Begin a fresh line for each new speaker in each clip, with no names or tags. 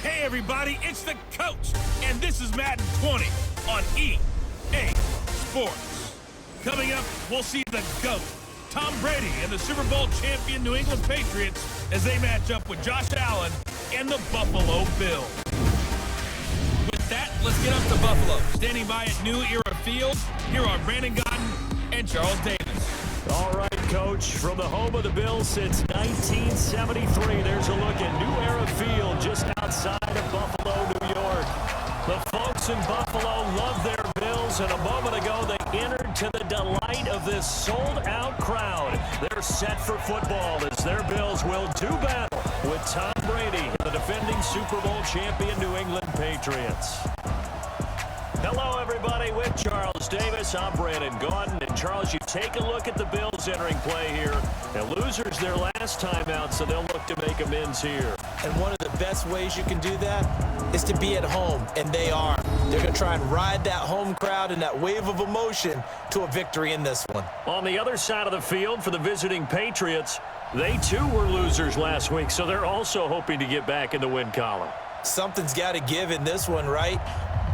Hey everybody, it's the coach, and this is Madden 20 on EA Sports. Coming up, we'll see the GOAT, Tom Brady, and the Super Bowl champion New England Patriots as they match up with Josh Allen and the Buffalo Bills. With that, let's get up to Buffalo. Standing by at New Era Field, here are Brandon Gaudin and Charles Davis.
All right, Coach, from the home of the Bills since 1973, there's a look at New Era Field just outside of Buffalo, New York. The folks in Buffalo love their Bills, and a moment ago they entered to the delight of this sold-out crowd. They're set for football as their Bills will do battle with Tom Brady, the defending Super Bowl champion New England Patriots. Hello, everybody, with Charles Davis. I'm Brandon Gaudin. And, Charles, you take a look at the Bills entering play here. And losers their last time out, so they'll look to make amends here.
And one of the best ways you can do that is to be at home, and they are. They're going to try and ride that home crowd and that wave of emotion to a victory in this one.
On the other side of the field for the visiting Patriots, they, too, were losers last week, so they're also hoping to get back in the win column.
Something's got to give in this one, right?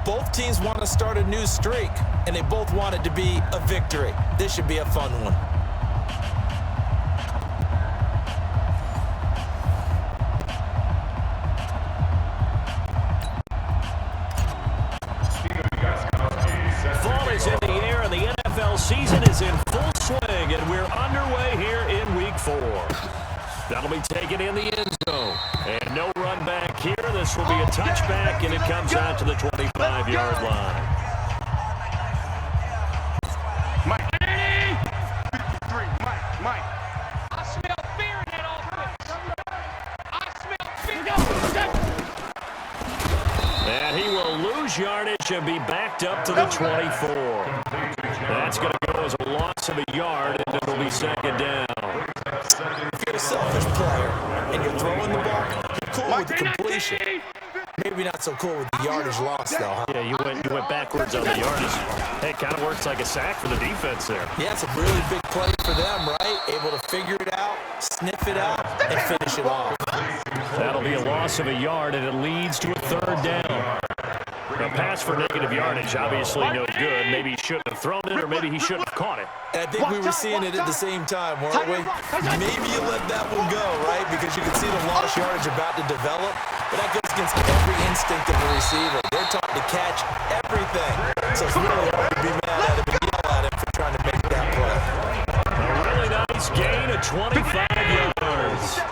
Both teams want to start a new streak, and they both want it to be a victory. This should be a fun one.
Fall is in the air, and the NFL season is in full swing, and we're underway here in Week 4. That'll be taken in the end zone. And no run back here. This will be a touchback, and it comes out to the 25-yard line.
Mike. Mike. I smell fear in that offense. I smell fear.
And he will lose yardage and be backed up to the 24. That's going to go as a loss of a yard, and it'll be second down.
If you're a selfish player and you're throwing the ball, you're cool with the completion. Maybe not so cool with the yardage loss, though, huh?
Yeah, you went backwards on the yardage. Hey, it kind of works like a sack for the defense there.
Yeah, it's a really big play for them, right? Able to figure it out, sniff it out, and finish it off.
That'll be a loss of a yard, and it leads to a third down. A pass for negative yardage, obviously no good. Maybe he shouldn't have thrown it, or maybe he shouldn't have caught it.
And I think we were seeing it at the same time, weren't we? Maybe you let that one go, right? Because you can see the lost yardage about to develop. But that goes against every instinct of a receiver. They're taught to catch everything. So it's really hard to be mad at him and yell at him for trying to make that play.
A really nice gain of 25 yards.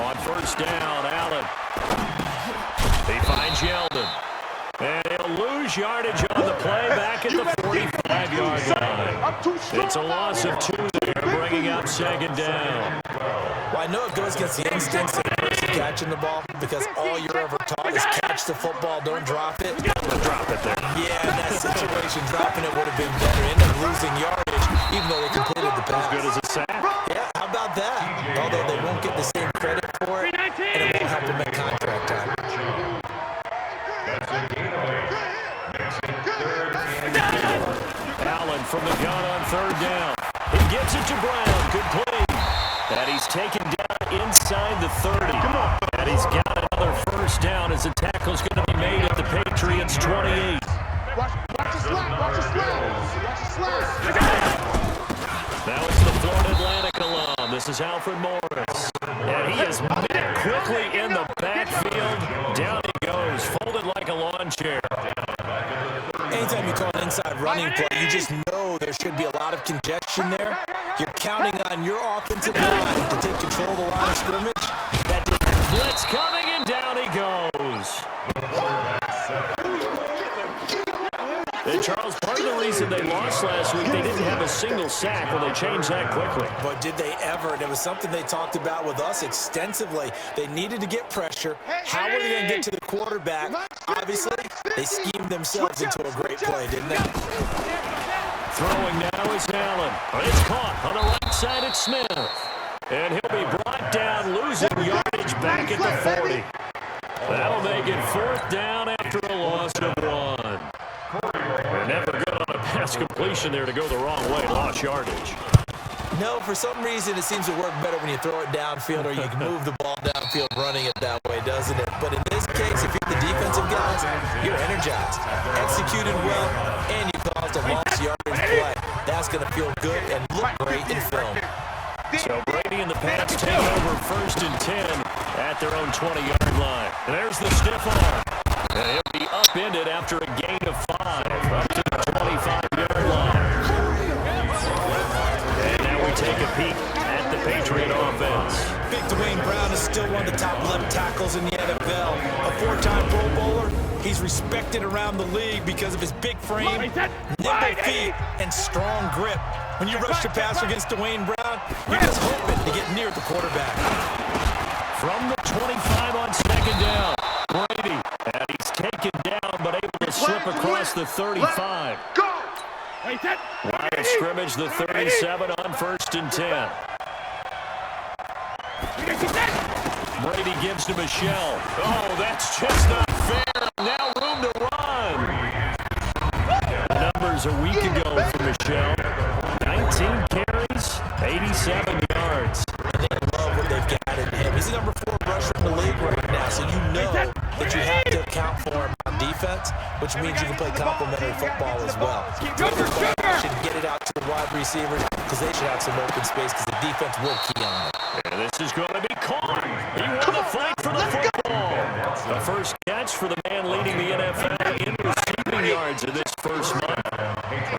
On first down, Allen. He finds Yeldon. And he'll lose yardage on the play back at the 45-yard line. It's a loss of 2 there, bringing up second down.
Well, I know it goes against the instincts of the person catching the ball because all you're ever taught is catch the football, don't drop it.
Drop it there.
Yeah, in that situation, dropping it would have been better. End up losing yardage, even though they completed the pass.
As good as a sack.
Yeah, how about that? Although they won't get the same credit for it, and it won't help them at contract time.
Allen from the gun on third down. He gives it to Brown. Good play. And he's taken down inside the 30. And he's got another first down as the tackle's going to be made at the Patriots' 28.
Watch the slap. Watch the slap.
Now it's the Florida Atlantic alum. This is Alfred Morris. And he is met quickly in the backfield. Down he goes, folded like a lawn chair.
Anytime you call an inside running play, you just know there should be a lot of congestion there. You're counting on your offensive line to take control of the line of scrimmage. That
Blitz coming, and down he goes. And Charles, part of the reason they lost last week, they didn't have a single sack. Well, they changed that quickly.
But did they ever? And it was something they talked about with us extensively. They needed to get pressure. How were they going to get to the quarterback? Obviously, they schemed themselves into a great play, didn't they?
Throwing now is Allen. But it's caught on the right side. It's Smith. And he'll be brought down, losing yardage back at the 40. That'll make it fourth down after a loss of 1. Never good on a pass completion there to go the wrong way. Lost yardage.
No, for some reason it seems to work better when you throw it downfield or you can move the ball downfield running it that way, doesn't it? But in this case, if you're the defensive guys, you're energized, executed well, and you caused a lost yardage play. That's going to feel good and look great in film.
So Brady and the Pats take over 1st and 10 at their own 20-yard line. And there's the stiff arm. And it'll be upended after a gain of 5 up to the 25-yard line. And now we take a peek at the Patriot offense.
Big Dwayne Brown is still one of the top left tackles in the NFL. A 4-time Pro Bowler, he's respected around the league because of his big frame, nimble feet, and strong grip. When you rush the passer against Dwayne Brown, you're just hoping to get near the quarterback.
From the 25 on 2nd down, Brady, and he's taken down but able to slip across the 35. Line of scrimmage, the 37 on 1st and 10. Brady gives to Michelle. Oh, that's just not fair. Now room to run. Numbers a week ago for Michelle. 19 carries, 87 yards.
And they love what they've got in him. He's the number 4 rusher in the league right now, so you know that you have to account for him on defense, which means you can play complementary football as well. Should get it out to the wide receivers because they should have some open space because the defense will key on it.
And this is going to be caught. He won the fight for the football. The first catch for the man leading the NFL in receiving yards in this first month.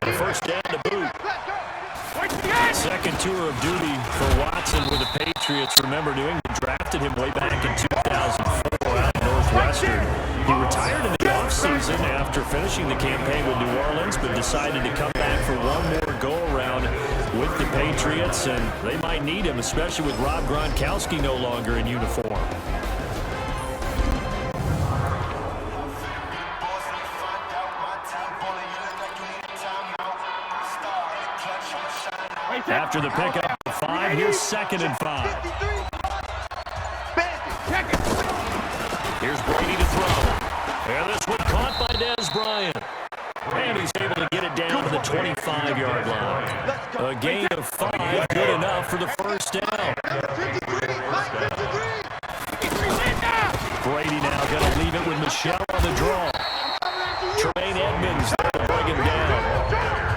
The first down to boot. Second tour of duty for Watson with the Patriots. Remember, New England drafted him way back in 2004 out of Northwestern. He retired in the offseason after finishing the campaign with New Orleans, but decided to come back for one more go-around with the Patriots, and they might need him, especially with Rob Gronkowski no longer in uniform. After the pickup of 5, here's 2nd and 5. Here's Brady to throw. And this one caught by Dez Bryant. And he's able to get it down to the 25-yard line. A gain of 5, good enough for the first down. Brady now going to leave it with Michelle on the draw. Tremaine Edmonds there to bring him down.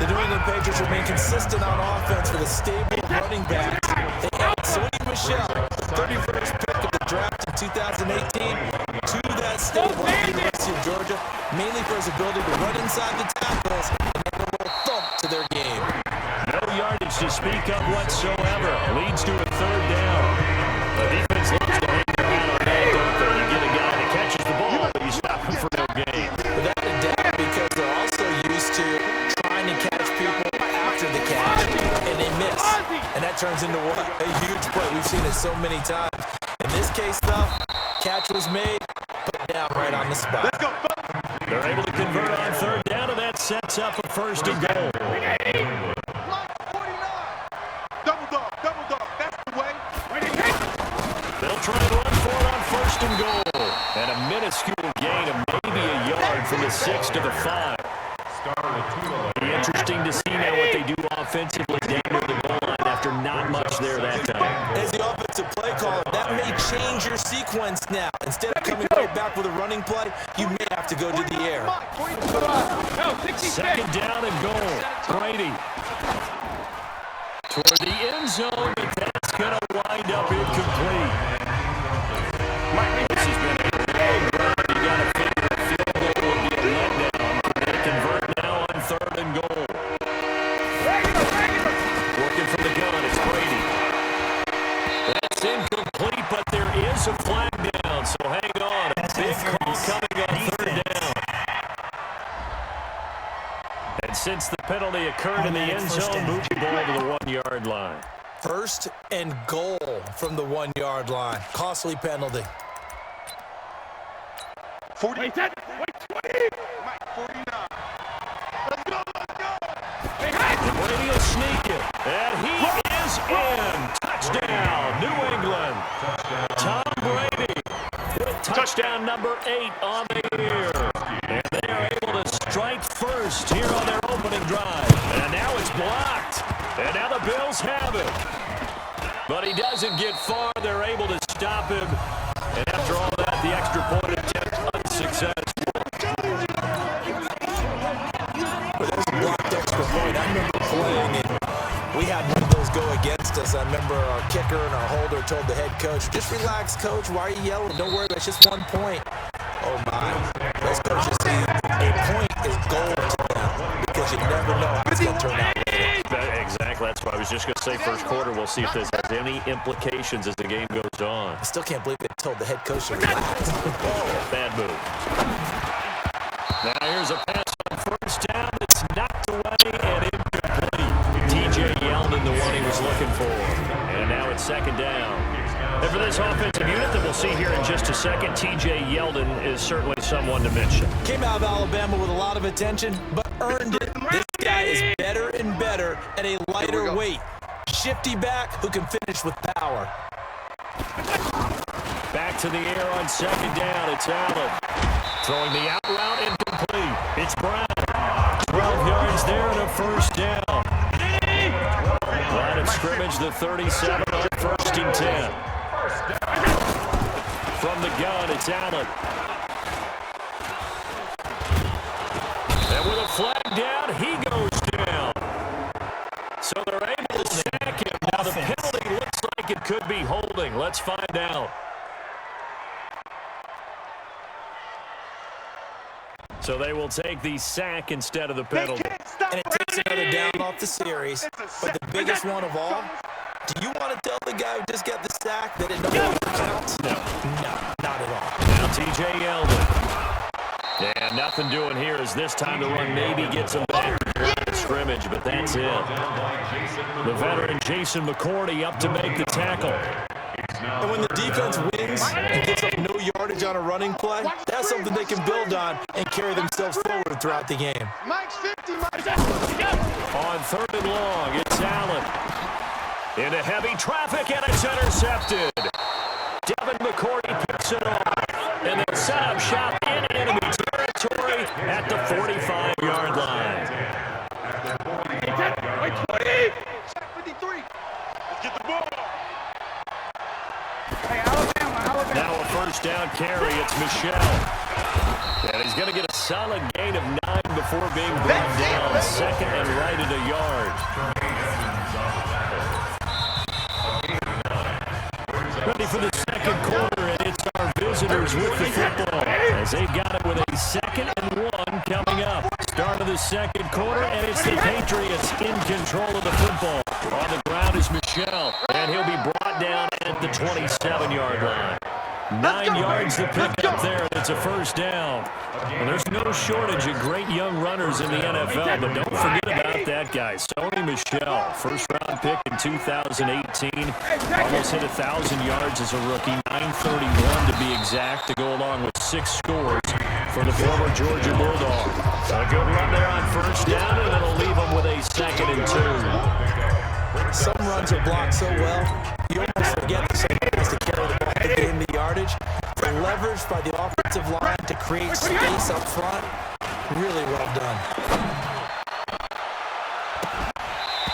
The New England Patriots remain consistent on offense with a stable running back. They add Sony Michel, the 31st pick of the draft in 2018, to that stable at the University of Georgia, mainly for his ability to run inside the tackles and make a little thump to their game.
No yardage to speak of whatsoever. Leads to a 3rd down. The defense loves to hang around on that, don't they? You get a guy that catches the ball, but you stop him for no gain.
Without a doubt, because they're also used to trying to catch people after the catch, and they miss. And that turns into what? A huge play. We've seen it so many times. In this case, though, catch was made, put down right on the spot.
They're able to convert on 3rd down, and that sets up a 1st and goal.
Double dog, that's the way.
They'll try and run for it on 1st and goal. And a minuscule gain of maybe a yard from the 6 to the 5. It'll be interesting to see now what they do offensively down near the goal line after not much there that time.
As the offensive play caller, that may change your sequence now. Instead of coming right back with a running play, you may have to go to the air.
2nd down and goal. Brady toward the end zone, but that's going to wind up incomplete. This has been a long run. You got to figure a field goal will be a letdown. They convert now on 3rd and goal. Working from the gun, it's Brady. That's incomplete, but there is a flag down, so hang on. A big call coming on 3rd down. And since the penalty occurred in the end zone, move the ball to the 1-yard line.
1st and goal from the 1-yard line. Costly penalty.
40. Wait, 20. Mike, 49. Let's go.
Brady will sneak it. And he is in. Touchdown, New England. Tom Brady with touchdown number 8 on the year. And they are able to strike first here on their opening drive. And now it's blocked. And now the Bills have it. But he doesn't get far. They're able to stop him. And after all that, the extra point attempt unsuccessful.
But there's a blocked extra point. I remember playing it. We had one of those go against us. I remember our kicker and our holder told the head coach, just relax, coach. Why are you yelling? Don't worry, that's just 1 point. Oh, my. Those coaches see a point is gold to them because you never know how it's going to turn out later.
Exactly. That's what I was just going to say. First quarter, we'll see if this has any implications as the game goes on.
I still can't believe they told the head coach to relax.
Bad move. Now here's a pass on first down. It's knocked away and incomplete. T.J. Yeldon, the one he was looking for. And now it's second down. And for this offensive unit that we'll see here in just a second, T.J. Yeldon is certainly someone to mention.
Came out of Alabama with a lot of attention, but earned it. This guy is better and better at a lighter weight. Shifty back who can finish with power.
Back to the air on second down. It's Allen. Throwing the out route incomplete. It's Brown. 12 yards there and a first down. Line of scrimmage, the 37 on first and 10. From the gun, it's Allen. And with a flag down, he goes down. So they're able to sack him. Now the penalty looks like it could be holding. Let's find out. So they will take the sack instead of the penalty.
And it takes another down off the series. But the biggest one of all, do you want to tell the guy who just got the sack that it no longer counts? No, not at all.
Now T.J. Yeldon. And nothing doing here as this time the run maybe gets him back to scrimmage, but that's it. The veteran Jason McCourty up to make the tackle.
And when the defense wins and gets up no yardage on a running play, that's something they can build on and carry themselves forward throughout the game.
On third and long, it's Allen. Into heavy traffic, and it's intercepted. Devin McCourty picks it off. And then set up shop in enemy territory at the 45-yard line. Now a first down carry. It's Michelle. And he's going to get a solid gain of 9 before being brought down. Second and right at a yard. Ready for the second quarter, and it's our visitors with the football. As they've got it with a 2nd and 1 coming up. Start of the second quarter, and it's the Patriots in control of the football. On the ground is Michelle, and he'll be brought down at the 27-yard line. 9 yards to pick up there, and it's a first down. And there's no shortage of great young runners in the NFL, but don't forget about that guy, Sony Michel. First-round pick in 2018. Almost hit 1,000 yards as a rookie, 931 to be exact, to go along with 6 scores for the former Georgia Bulldog. So a good run there on first down, and it'll leave him with a 2nd and 2.
Some runs are blocked so well, you almost forget that someone has to carry the ball to gain the yardage. The leverage by the offensive line to create space up front, really well done.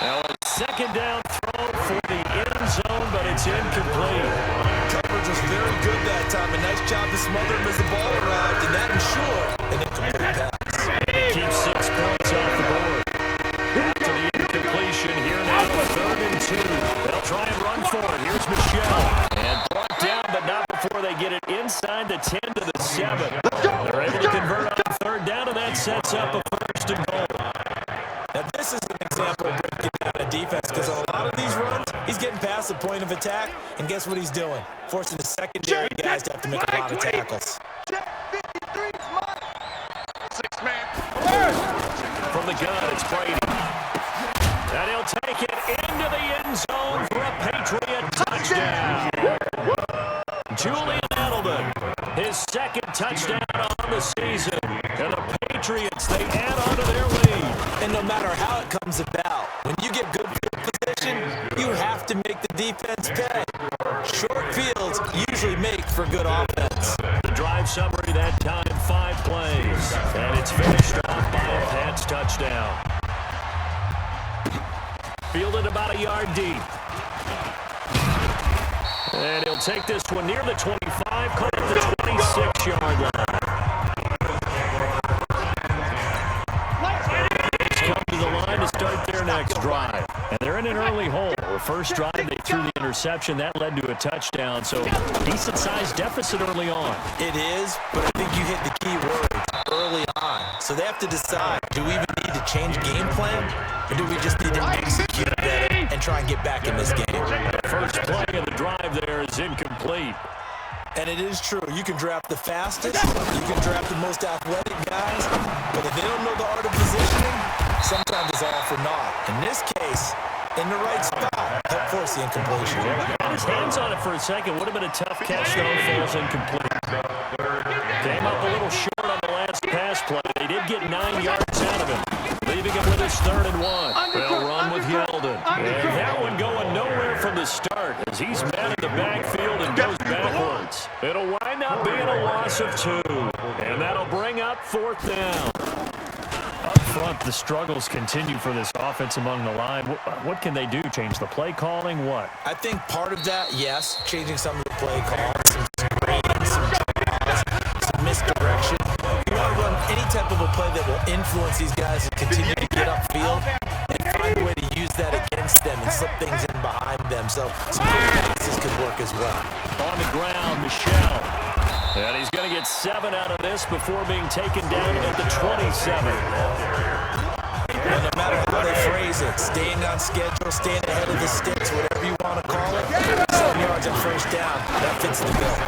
Now a second down throw for the end zone, but it's incomplete.
Coverage was very good that time. A nice job to smother him as the ball arrived, and that ensured an incomplete pass.
Keeps 6 points off the board. After the incompletion, here now, 3rd and 2. They'll try and run for it. Here's Michelle. And brought down, but not before they get it inside the 10 to the 7. They're able to convert on 3rd down, and that sets up a 1st and goal.
Now, this is an example of breaking down a defense, because on a lot of these runs, he's getting past the point of attack, and guess what he's doing? Forcing the secondary guys to have to make a lot of tackles.
From the gun, it's Brady. And he'll take it into the end zone for a Patriot touchdown. Julian Edelman, his 2nd touchdown on the season. And the Patriots, they add on to their lead.
And no matter how it comes about, when you get good field position, you have to make the defense pay. Short fields usually make for good offense.
The drive summary that time, 5 plays. And it's finished off by a Pats touchdown. Fielded about a yard deep. take this one near the 25, call it the 26-yard line. Come to the line to start their next drive. And they're in an early hole. The first drive, they threw the interception. That led to a touchdown. So, decent-sized deficit early on.
It is, but I think you hit the key word early on. So they have to decide, do we even need to change game plan? Or do we just need to execute better and try and get back in this game?
The first play of the drive there is incomplete.
And it is true. You can draft the fastest. You can draft the most athletic guys. But if they don't know the art of positioning, sometimes it's all for naught. In this case, in the right spot, help force the incompletion.
Got his hands on it for a second. Would have been a tough catch, though. Falls incomplete. Came up a little short on the last pass play. They did get 9 yards out of him, leaving him with his 3rd and 1. They'll run with Yeldon. And that one going nowhere from the start as he's met in the backfield and goes backwards. It'll wind up being a loss of 2. And that'll bring up 4th down. Up front, the struggles continue for this offense among the line. What can they do? Change the play calling? What?
I think part of that, yes, changing some of the play calls, some screens, some draws, some misdirection. You want to run any type of a play that will influence these guys to continue to get upfield and find a way to use that against them and slip things in behind them. So some passes could work as well.
On the ground, Michelle. And he's going to get 7 out of this before being taken down at the 27.
And no matter how they phrase it, staying on schedule, staying ahead of the sticks, whatever you want to call it, 7 yards on first down, that fits the bill.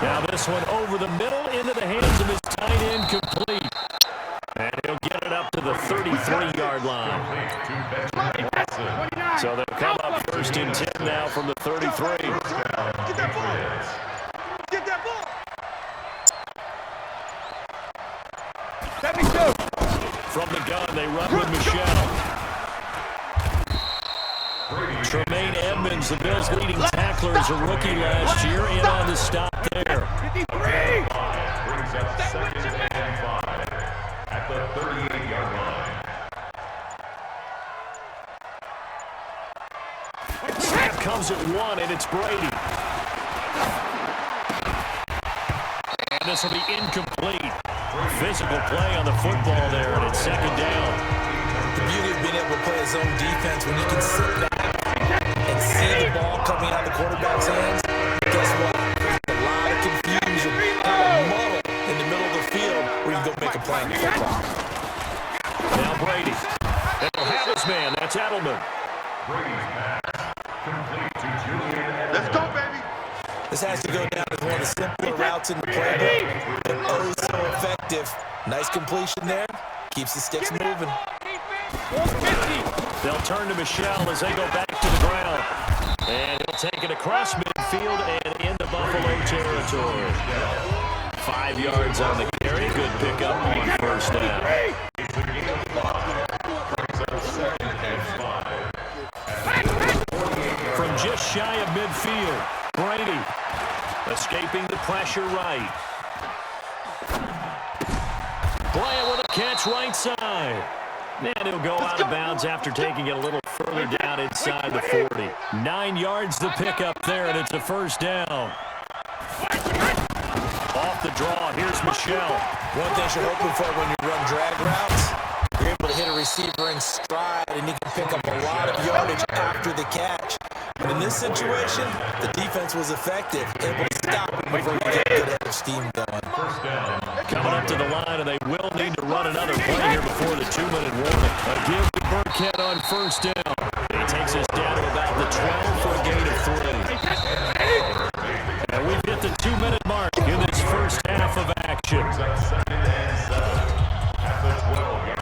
Now this one over the middle into the hands of his tight end, complete. And he'll get it up to the 33-yard line. So they'll come up 1st and 10 now from the 33.
Get that ball. Get that ball.
From the gun, they run with Michelle. Tremaine Edmonds, the Bills' leading tackler, is a rookie last year, in on the stop there.
53.
Brings up 2nd and 5 at the 38-yard line.
Snap comes at 1, and it's Brady. And this will be incomplete. Physical play on the football there, and it's 2nd down.
The beauty of being able to play his own defense, when you can sit back and see the ball coming out of the quarterback's hands, guess what? There's a lot of confusion, kind of muddle in the middle of the field where you can go make a play in the football.
Now Brady. They'll have his man. That's Edelman.
Brady's pass complete to Julian.
Let's go, baby.
This has to go down as one of the simpler routes in the playbook, but oh so effective. Nice completion there. Keeps the sticks moving.
They'll turn to Michelle as they go back to the ground. And he'll take it across midfield and into Buffalo territory. 5 yards on the carry. Good pickup on first down. From just shy of midfield, Brady escaping the pressure right. Bryant with a catch right side. And he'll go out of bounds after taking it a little further down inside the 40. 9 yards to pick up there, and it's a first down. Off the draw, here's Michelle.
One thing you're hoping for when you run drag routes, you're able to hit a receiver in stride, and you can pick up a lot of yardage after the catch. But in this situation, the defense was effective, able to stop him before you get a good head of steam going.
Coming up to the line, and they will need to run another play here before the 2-minute warning. A give to Burkhead on first down. He takes us down to about the 12 for a gain of 3. And we've hit the 2-minute mark in this first half of action.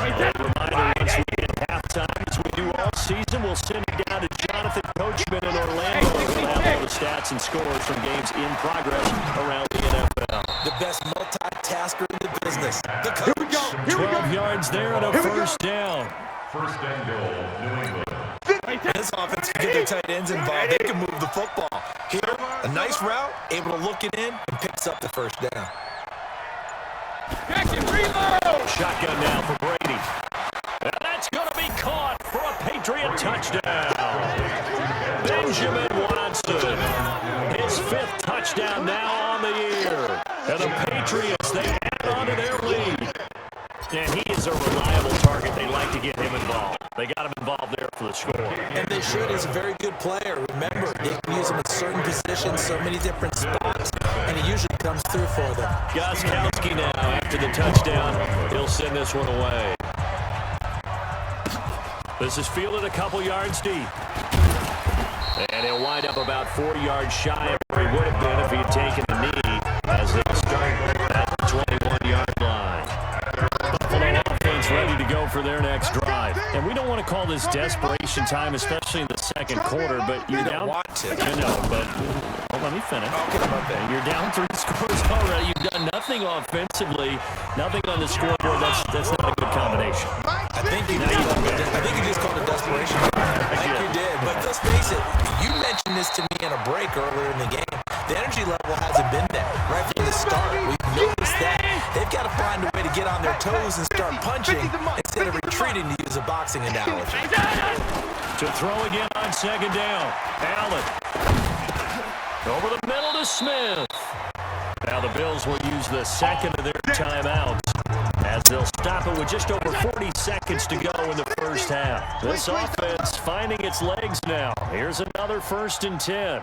Reminder, once we hit halftime, as we do all season, we'll send you down to Jonathan Coachman in Orlando. We'll have all the stats and scores from games in progress around the NFL.
The best multitasker in the business. The coach.
12 yards there and a first down.
First and goal, New England.
This offense can get their tight ends involved. They can move the football. Here, a nice route, able to look it in, and picks up the first down.
Shotgun now for Brady. And that's going to be caught for a Patriot touchdown. Benjamin Watson. His fifth touchdown now on the year. And the Patriots, they add on to their lead. And he is a reliable target. They like to get him involved. They got him involved there for the score.
And they should. He's a very good player. Remember, they can use him in certain positions, so many different spots, and he usually comes through for them.
Gostkowski now after the touchdown. He'll send this one away. This is fielded a couple yards deep. And he'll wind up about 4 yards shy of where he would have been if he had taken a knee as they'll start at the 21-yard line. Buffalo offense ready to go for their next drive. And we don't want to call this desperation time, especially in the second quarter, but you're down.
Want to.
I know, but let me finish.
Okay.
You're down 3 scores already. You've done nothing offensively, nothing on the scoreboard. That's not a good combination.
I think you just called it desperation. I think you did. But let's face it, you mentioned this to me in a break earlier in the game. The energy level hasn't been there right from the start. We've noticed that. They've got to find a way to get on their toes and start punching instead of retreating, to use a boxing analogy.
To throw again on second down. Allen. Over the middle to Smith. Now the Bills will use the second of their timeouts as they'll stop it with just over 40 seconds to go in the first half. This offense finding its legs now. Here's another 1st and 10.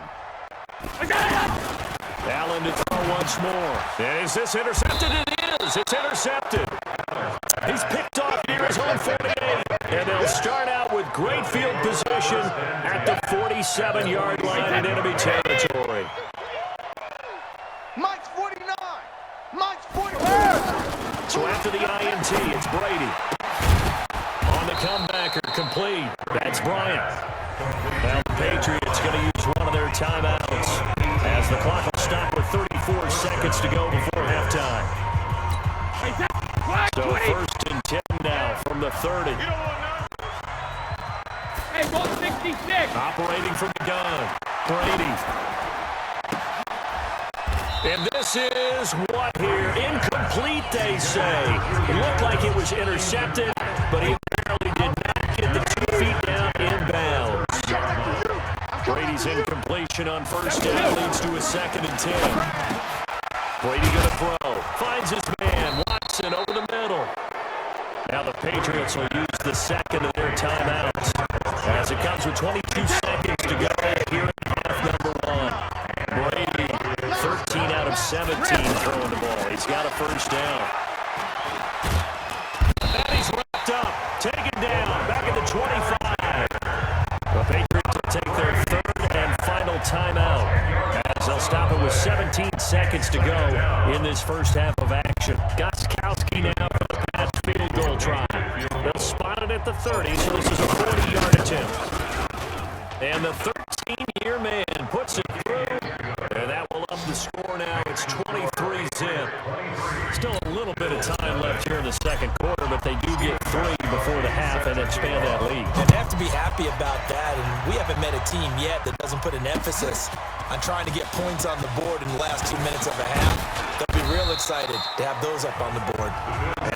Allen to throw once more. And is this intercepted? It is. It's intercepted. He's picked off near his own 48. And they'll start out with great field position at the 47-yard line in enemy territory.
Mike's 49. Mike's 49.
So after the INT, it's Brady. On the comebacker, complete. That's Bryant. Now the Patriots going to use one of their timeouts as the clock will stop with 34 seconds to go before halftime. So 1st and 10 now from the 30.
Hey, 166.
Operating from the gun. Brady. And this is what here? Incomplete, they say. It looked like it was intercepted, but he apparently did not get the 2 feet down inbounds. Brady's incompletion on 1st down leads to a 2nd and 10. Brady going to throw. Finds his man. Watson over the middle. Now the Patriots will use the second of their timeouts as it comes with 22 seconds to go here in half number 1. Brady, 13 out of 17 throwing the ball. He's got a 1st down. And he's wrapped up. Taken down. Back at the 25. The Patriots will take their 3rd and final timeout as they'll stop it with 17 seconds to go in this first half of action. Gostkowski now for the pass field goal try. They'll spot it at the 30, so this is a 40-yard attempt. And the 13-year man puts it through, and that will up the score now. It's 23-zip. Still a little bit of time left here in the second quarter, but they do get 3 before the half and expand that lead.
And they have to be happy about that, and we haven't met a team yet that doesn't put an emphasis on trying to get points on the board in the last 2 minutes of a half. They'll be real excited to have those up on the board.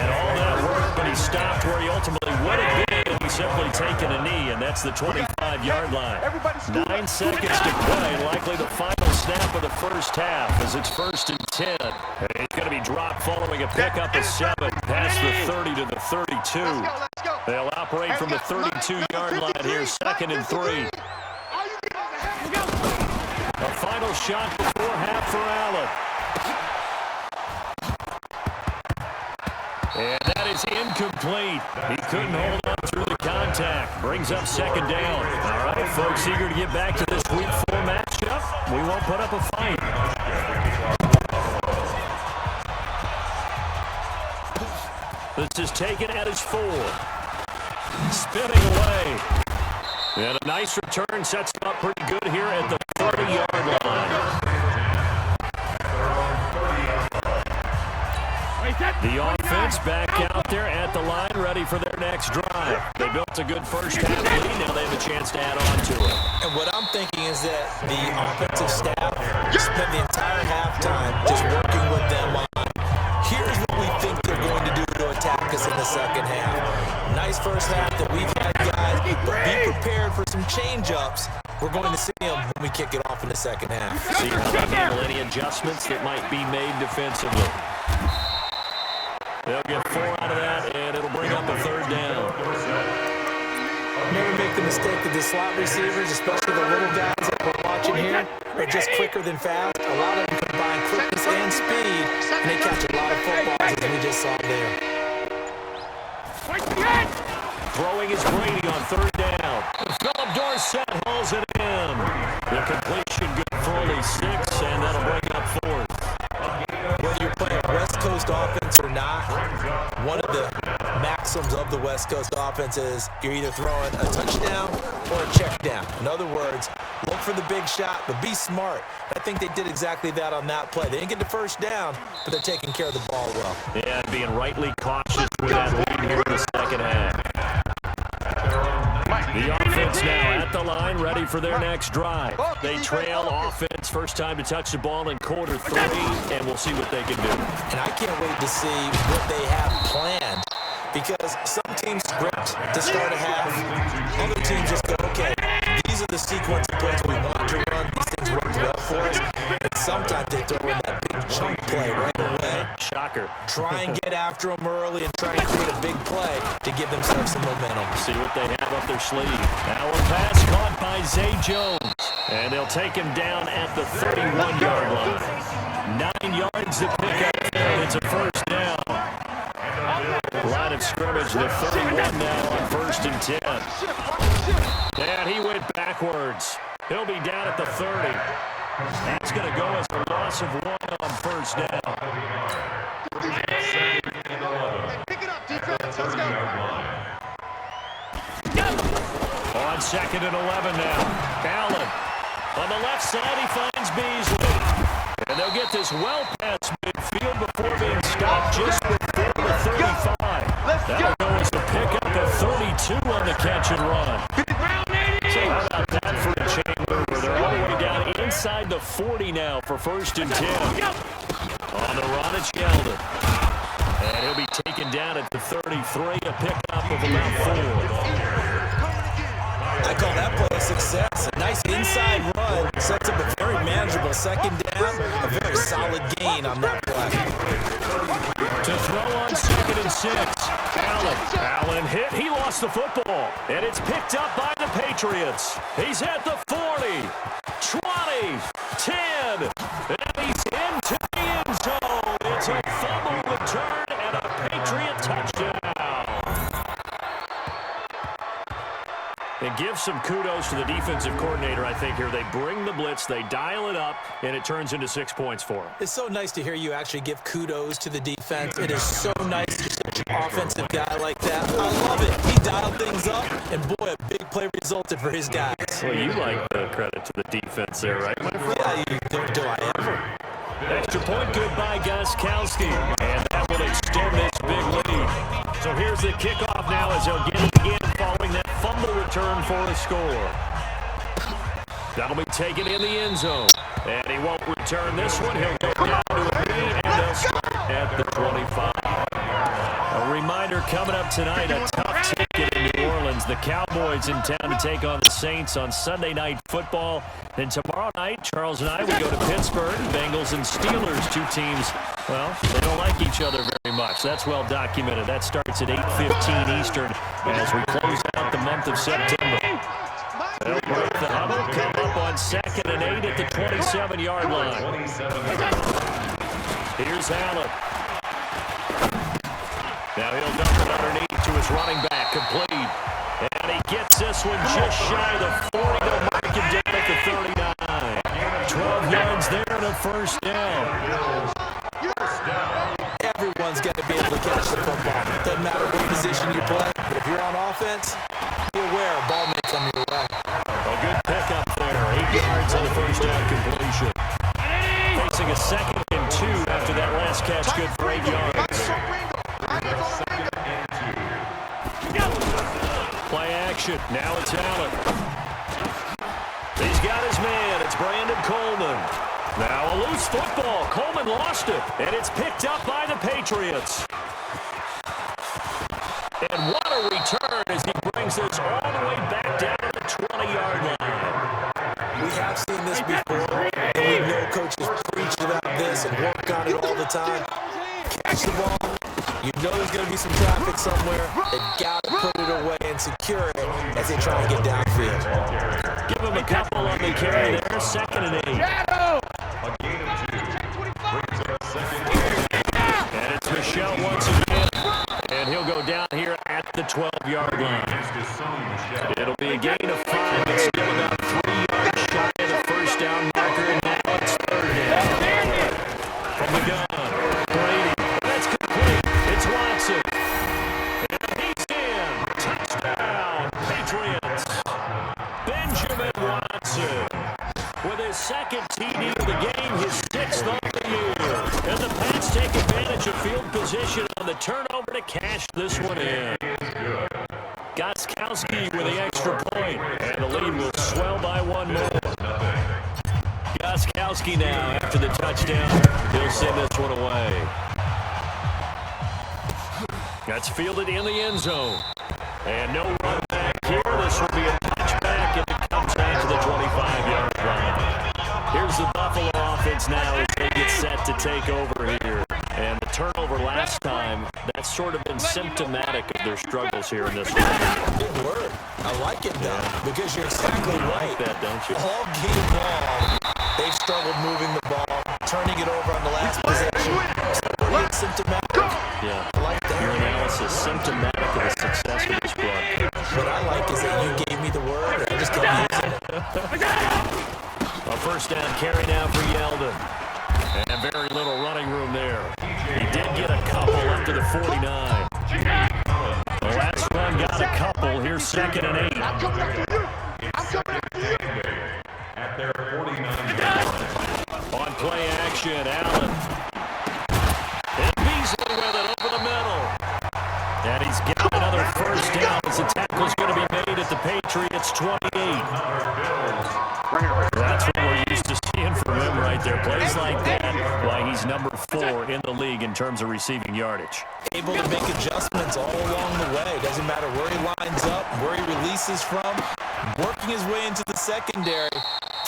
And all that work, but he stopped where he ultimately would have been. He's simply taken a knee, and that's the 25-yard line. 9 seconds to play, likely the final snap of the first half as it's 1st and 10. And he's going to be dropped following a pickup of 7 past the 30 to the 32. They'll operate from the 32-yard line here, 2nd and 3. A final shot before half for Allen. And that is incomplete. He couldn't hold on through the contact. Brings up 2nd down. All right, folks, eager to get back to this Week 4 matchup. We won't put up a fight. This is taken at his 4. Spinning away. And a nice return sets him up pretty good here at the 30-yard line. The offense back out there at the line, ready for their next drive. They built a good first half lead. Now they have a chance to add on to it.
And what I'm thinking is that the offensive staff spent the entire halftime just working with them on, here's what we think they're going to do to attack us in the second half. Nice first half that we've had, guys, but be prepared for some change-ups We're going to see them when we kick it off in the second half.
See how they handle any adjustments that might be made defensively. They'll get 4 out of that, and it'll bring up a third down.
Never make the mistake that the slot receivers, especially the little guys that we're watching here, are just quicker than fast. A lot of them combine quickness and speed, and they catch a lot of footballs, as we just saw there.
Throwing is Brady on third down. Philip Dorsett hauls it in. The completion good for only 6, and that'll bring up 4th.
Whether you're playing West Coast offense or not, one of the maxims of the West Coast offense is you're either throwing a touchdown or a check down. In other words, look for the big shot, but be smart. I think they did exactly that on that play. They didn't get the first down, but they're taking care of the ball well.
Yeah, being rightly cautious with that lead here in the second half. The offense now at the line, ready for their next drive. They trail offense, first time to touch the ball in quarter 3, and we'll see what they can do.
And I can't wait to see what they have planned, because some teams script to start a half. Other teams just go, okay, these are the sequence of plays we want to run. These things work well for us. And sometimes they throw in that big chunk play right away.
Shocker.
Try and get after them early and try and create a big play to give themselves some momentum.
See what they have up their sleeve. Now a pass caught by Zay Jones. And they'll take him down at the 31-yard line. 9 yards to pick up, and it's a first down. Line of scrimmage, the 31 now on 1st and 10. And he went backwards. He'll be down at the 30. That's going to go as a loss of 1 on first down.
Pick it up, defense. Let's go.
On 2nd and 11 now. Allen on the left side, he finds Beasley. And they'll get this well past midfield before being stopped just before the 35. That'll go as a pickup of 32 on the catch and run. So how about that for a chain mover? They're all the way down inside the 40 now for 1st and 10. On the run, it's Yeldon. And he'll be taken down at the 33, a pickup of about 4.
I call that play a success. A nice inside run sets up a very manageable second down, a very solid gain on that play.
To throw on 2nd and 6. Allen hit. He lost the football. And it's picked up by the Patriots. He's at the 40, 20, 10. And he's into the end zone. It's a fumble return and a Patriot touchdown. And give some kudos to the defensive coordinator, I think, here. They bring the blitz, they dial it up, and it turns into 6 points for them.
It's so nice to hear you actually give kudos to the defense. It is so nice to see such an offensive guy like that. I love it. He dialed things up, and boy, a big play resulted for his guys.
Well, you like the credit to the defense there, right, my friend?
Yeah, do I ever?
Extra point good by Gostkowski, and that will extend this big lead. So here's the kickoff now as they'll get it again following that fumble return for a score. That'll be taken in the end zone, and he won't return this one. He'll go down to a knee, and they'll start at the 25. A reminder coming up tonight, a tough ticket in New Orleans. The Cowboys in town to take on the Saints on Sunday Night Football. Then tomorrow night, Charles and I, we go to Pittsburgh. Bengals and Steelers, 2 teams, well, they don't like each other very much. That's well documented. That starts at 8:15 Eastern as we close out the month of September. They'll break the huddle, come up on 2nd and 8 at the 27-yard line. Here's Allen. Now he'll dump it underneath to his running back, complete. And he gets this one just shy of the 40. They'll mark him down at the 39. 12 yards there and a first down.
Everyone's got to be able to catch the football. Doesn't matter what position you play, but if you're on offense, be aware a ball may come your way.
A good pickup there. 8 yards on the first down completion. Facing a 2nd and 2 after that last catch, good for 8 yards. Play action. Now it's Allen. He's got his man. It's Brandon Coleman. Now a loose football. Coleman lost it, and it's picked up by the Patriots. And what a return as he brings this all the way back down to the 20-yard line.
time. Catch the ball. You know there's going to be some traffic somewhere. They've got to put it away and secure it as they try and get downfield.
Give them a couple on the carry there. 2nd and 8.
A gain of 2. Brings up 2nd and 8.
And it's Michelle once again. And he'll go down here at the 12-yard line. It'll be a gain of 5. It's still about 3 yards shy of the first down marker. And now it's 3rd down. From the gun, Brady. That's complete. It's Watson. And he's in. Touchdown, Patriots. Benjamin Watson with his 2nd TD of the game, his 6th of the year. And the Pats take advantage of field position on the turnover to cash this one in. Gostkowski with the extra point, and the lead will swell by 1 more. Gostkowski now, after the touchdown, he'll send this one away. That's fielded in the end zone. And no run back here. This will be a touchback, and it comes out to the 25-yard line. Here's the Buffalo offense now as they get set to take over here. And the turnover last time, that's sort of been symptomatic of their struggles here in this one.
Good word. I like it, though, because you're exactly right.
You like that, don't you?
All game long, they've struggled moving the ball, turning it over on the last possession. It's symptomatic.
Yeah.
I like that.
Your analysis symptomatic of the success of this broadcast.
What I like is that you gave me the word, and I just kept using it.
A first down carry now for Yeldon. And very little running room there. He did get a couple up to the 49. The last run got a couple. Here's 2nd and 8.
I'm coming after you. I'm coming after you.
At their 49.
On play action, Allen. And Beasley with it over the middle. And he's got another first down as the tackle's going to be made at the Patriots 28. That's what we're used to seeing from him right there. Plays like that, why he's number 4 in the league in terms of receiving yardage.
Able to make adjustments all along the way. Doesn't matter where he lines up, where he releases from. Working his way into the secondary,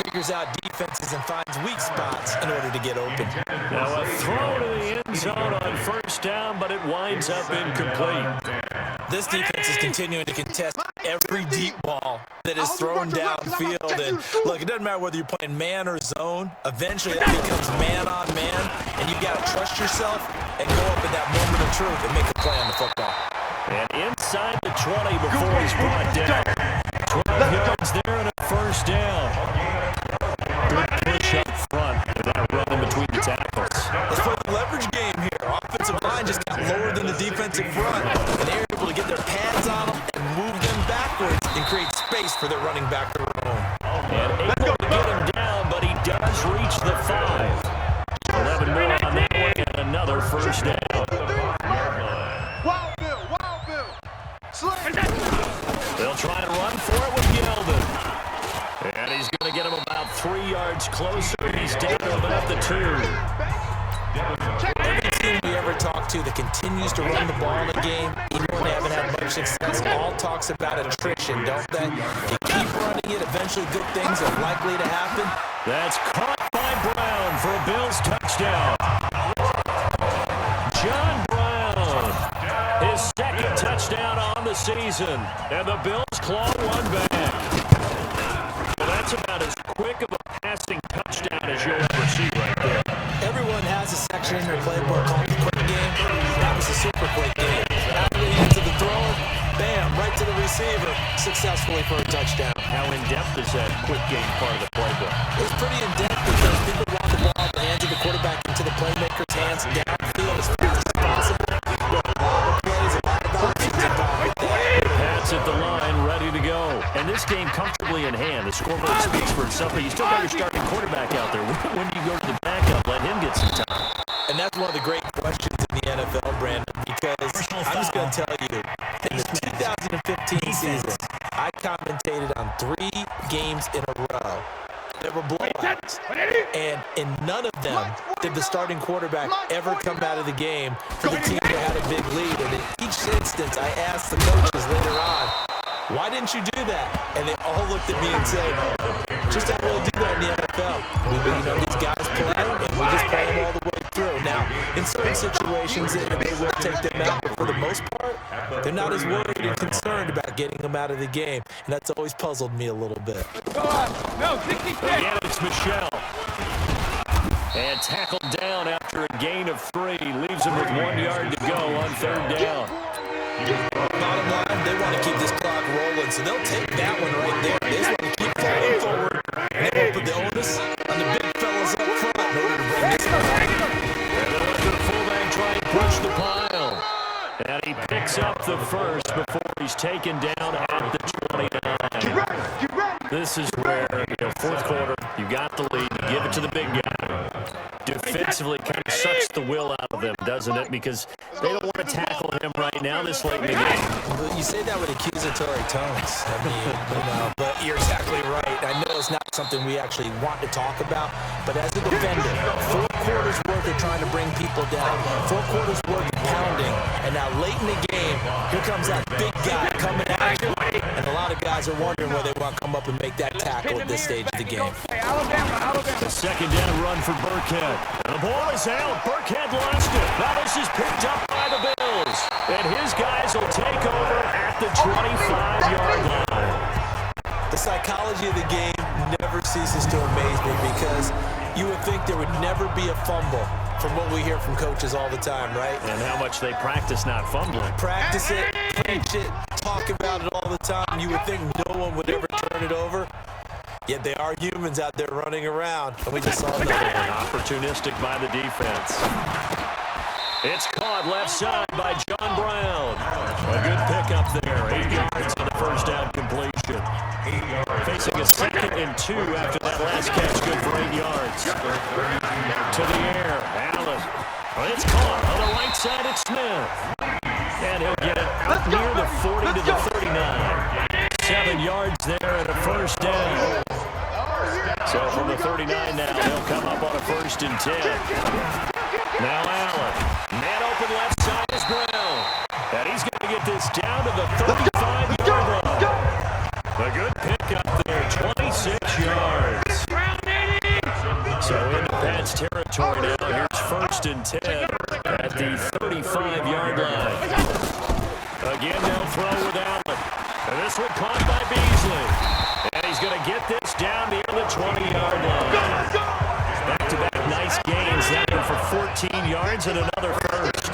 figures out defenses and finds weak spots in order to get open.
Now a throw to the end zone on first down, but it winds up incomplete.
This defense is continuing to contest every deep ball that is thrown downfield. And look, it doesn't matter whether you're playing man or zone. Eventually that becomes man on man, and you've got to trust yourself and go up in that moment of truth and make a play on the football.
And inside the 20 before he's brought down. 12 yards there and a first down. Good push up front with that run in between the tackles.
Let's play the leverage game here. Offensive line just got lower than the defensive front, and they're able to get their pads on them and move them backwards and create space for their running back to run home.
And able to get him down, but he does reach the 5. 11 more on that one and another first down.
Wild Bill.
They'll try to run for it with Yeldon. And he's going to get him about 3 yards closer. He's down to about the 2.
Every team we ever talk to that continues to run the ball in the game, even when they haven't had much success, all talks about attrition, don't they? You keep running it, eventually good things are likely to happen.
That's caught by Brown for a Bills touchdown. John Brown, his 2nd touchdown on the season. And the Bills claw one back. Well, that's about as quick of a passing touchdown as you'll ever see right there.
Everyone has a section in their playbook called the quick game. That was a super quick game. Out of the hands of the thrower, bam, right to the receiver, successfully for a touchdown.
How in-depth is that quick game part of the playbook?
It was pretty in-depth because people want the ball in the hands of the quarterback into the playmaker's hands downfield as fast as possible. There are a lot of plays, a lot of options involved with that.
Pat's at the line, ready to go. And this game comfortably in hand. The scoreboard speaks for itself, but you still got your starting quarterback out there. When do you go to the backup? Let him get some time.
And that's one of the great questions in the NFL, Brandon, because I'm just going to tell you, in the 2015 season, I commentated on 3 games in a row that were blowouts. And in none of them did the starting quarterback ever come out of the game for the team that had a big lead. And in each instance, I asked the coaches later on, why didn't you do that? And they all looked at me and said, just don't really do that in the NFL. These guys play, and we just play them all the way through. Now, In certain situations, they will take them out, but for the most part, they're not as worried and concerned about getting them out of the game, and that's always puzzled me a little bit.
No, 66.
Again, it's Michelle. And tackled down after a gain of 3. Leaves him with 1 yard to go on 3rd down.
Bottom line, they want to keep this clock rolling, so they'll take that one right there. They just want to keep falling forward, and they will put the onus on the big fellas up front in order to bring this one home.
And they'll let the fullback try and push the pile. And he picks up the first before he's taken down at the 29. This is where, fourth quarter, you got the lead, you give it to the big guy. Defensively kind of sucks the will out of them, doesn't it? Because they don't want to tackle him right now this late in the game.
But you say that with accusatory tones. I mean, but you're exactly right. I know it's not something we actually want to talk about, but as a defender, 4 quarters worth of trying to bring people down, 4 quarters worth of pounding, and now late in the game, here comes that big guy coming at you, and a lot of guys are wondering whether they want to come up and make that tackle at this stage of the game.
The second down run for Burkhead. And the ball is out. Burkhead lost it. Now this is picked up by the Bills. And his guys will take over at the 25-yard line.
The psychology of the game never ceases to amaze me because you would think there would never be a fumble from what we hear from coaches all the time, right?
And how much they practice not fumbling.
Practice it, preach it, talk about it all the time. You would think no one would ever turn it over. Yet they are humans out there running around, and we just saw another one.
Opportunistic by the defense. It's caught left side by John Brown. A good pickup there. 8 yards on the first down completion. Facing a 2nd and 2 after that last catch. Good for 8 yards. To the air. Allen. It's caught on the right side. It's Smith. And he'll get it out near the 40 to the 39. 7 yards there and a first down. So from the 39 now, they'll come up on a 1st and 10. Now Allen. Man open left side is Brown. And he's going to get this down to the 35-yard line. A good pickup there, 26 yards. So into Pat's territory now. Here's 1st and 10 at the 35-yard line. Again, they'll throw with Allen. And this one caught by Beasley. And he's going to get this down near the 20-yard line. Back-to-back nice gains. That one for 14 yards and another first.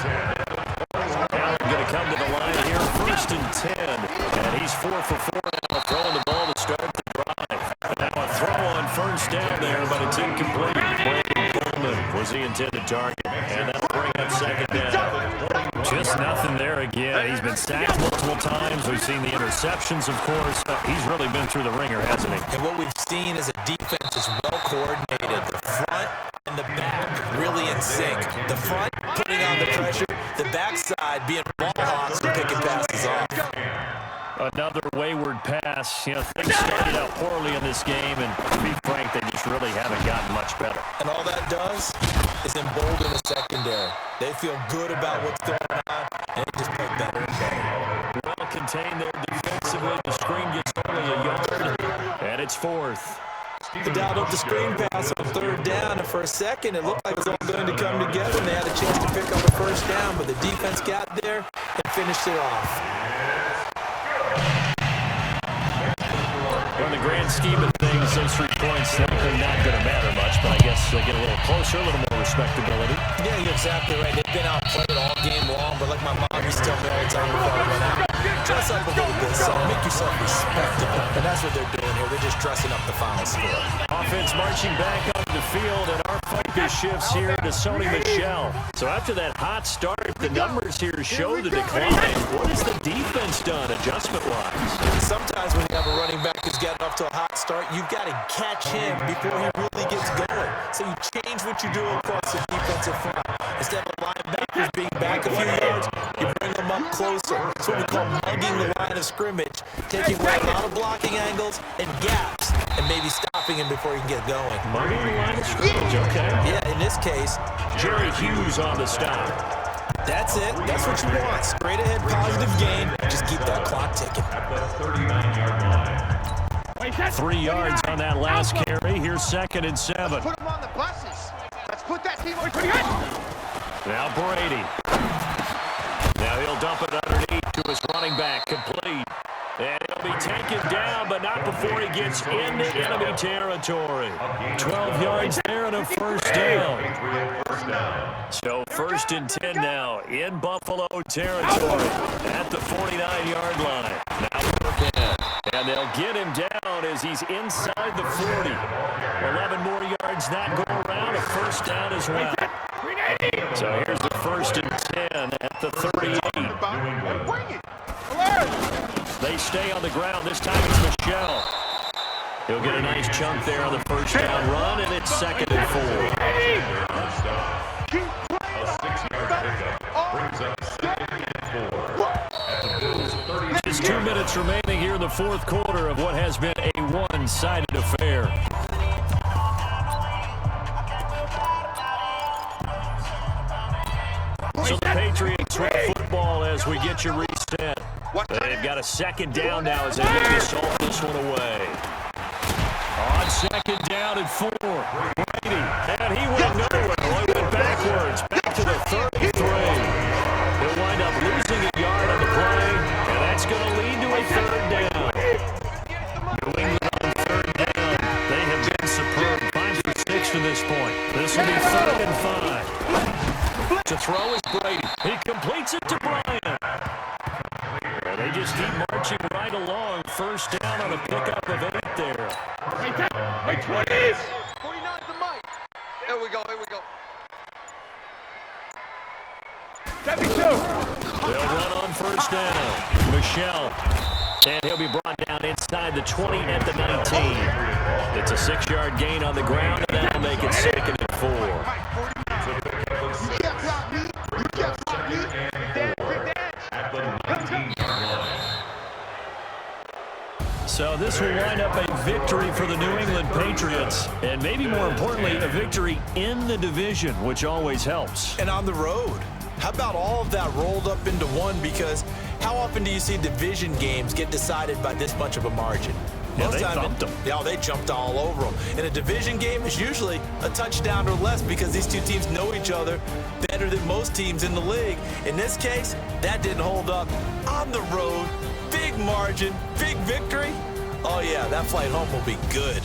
Allen going to come to the line here, 1st and 10. And he's 4 for 4 now, throwing the ball to start the drive. Now a throw on 1st down there, but it's incomplete. Brandon Coleman was the intended target. And that'll bring up 2nd down. Just nothing there again. He's been sacked multiple times. We've seen the interceptions, of course. He's really been through the ringer, hasn't he?
And what we've seen is a defense that's well coordinated. The front and the back really in sync. The front putting on the pressure. The backside being ball hawks and picking passes off.
Another wayward pass. Things started out poorly in this game, and to be frank, they just really haven't gotten much better.
And all that does is embolden the secondary. They feel good about what's going on, and they just play better and better.
Well contained there defensively. The screen gets only a yard, and it's 4th.
The dialed up the screen pass on 3rd down, and for a second, it looked like it was all going to come together, and they had a chance to pick up a 1st down, but the defense got there and finished it off.
In the grand scheme of things, those 3 points, they're not going to matter much, but I guess they get a little closer, a little more respectability.
Yeah, you're exactly right. They've been outplayed all game long, but like my mom used to tell me all the time before I went out, dress up a little bit, son. Make yourself respectable. And that's what they're doing here. They're just dressing up the final score.
Offense marching back onto the field, and our focus shifts here to Sony Michel. So after that hot start, the numbers here show the decline. What has the defense done adjustment-wise?
Sometimes when you have a running back who's gotten off to a hot start, you've got to catch him before he really gets going. So you change what you do across the defensive front. Instead of linebackers being back a few yards, you bring them up closer. It's what we call mugging the line of scrimmage, taking away a lot of blocking angles and gaps, and maybe stopping him before he can get going.
Mugging the line of scrimmage, okay.
Yeah, in this case,
Jerry Hughes on the stop.
That's it. That's what you want. Straight ahead, positive gain. Just keep that clock ticking.
At the 39-yard line.
3 yards on that last carry. Here's 2nd and 7.
Put them on the buses. Let's put that team on.
Now Brady. Now he'll dump it underneath to his running back, complete. And he'll be taken down, but not before he gets into enemy territory. 12 yards there and a first down. So 1st and 10 now in Buffalo territory at the 49-yard line. Now Burkhead. And they'll get him down as he's inside the 40. 11 more yards that go around, a first down as well. So here's the 1st and 10 at the 38. They stay on the ground. This time it's Michel. He'll get a nice chunk there on the first down run, and it's 2nd and 4. Just 2 minutes remaining here in the 4th quarter of what has been a one-sided affair. So the Patriots run football as we get you reset. They've got a 2nd down now as they look to solve this one away. On 2nd down and 4. Brady, and he went nowhere. He went backwards, back to the 33. He'll wind up losing a yard on the play, and that's going to lead to a 3rd down. New England on 3rd down. They have been superb. 5 for 6 to this point. This will be 3rd and 5. To throw is Brady. He completes it to Bryant. And they just keep marching right along. First down on a pickup of 8 there.
Hey, 20s! 49 to Mike. Here we go, here we go.
72.
They'll run on first down. Michel. And he'll be brought down inside the 20 at the 19. It's a 6-yard gain on the ground, and that'll make it 2nd and 4. So this will wind up a victory for the New England Patriots, and maybe more importantly, a victory in the division, which always helps.
And on the road. How about all of that rolled up into one? Because how often do you see division games get decided by this much of a margin?
Yeah, they thumped them.
Yeah, they jumped all over them. And a division game is usually a touchdown or less because these two teams know each other better than most teams in the league. In this case, that didn't hold up. On the road, big margin, big victory. Oh, yeah, that flight home will be good.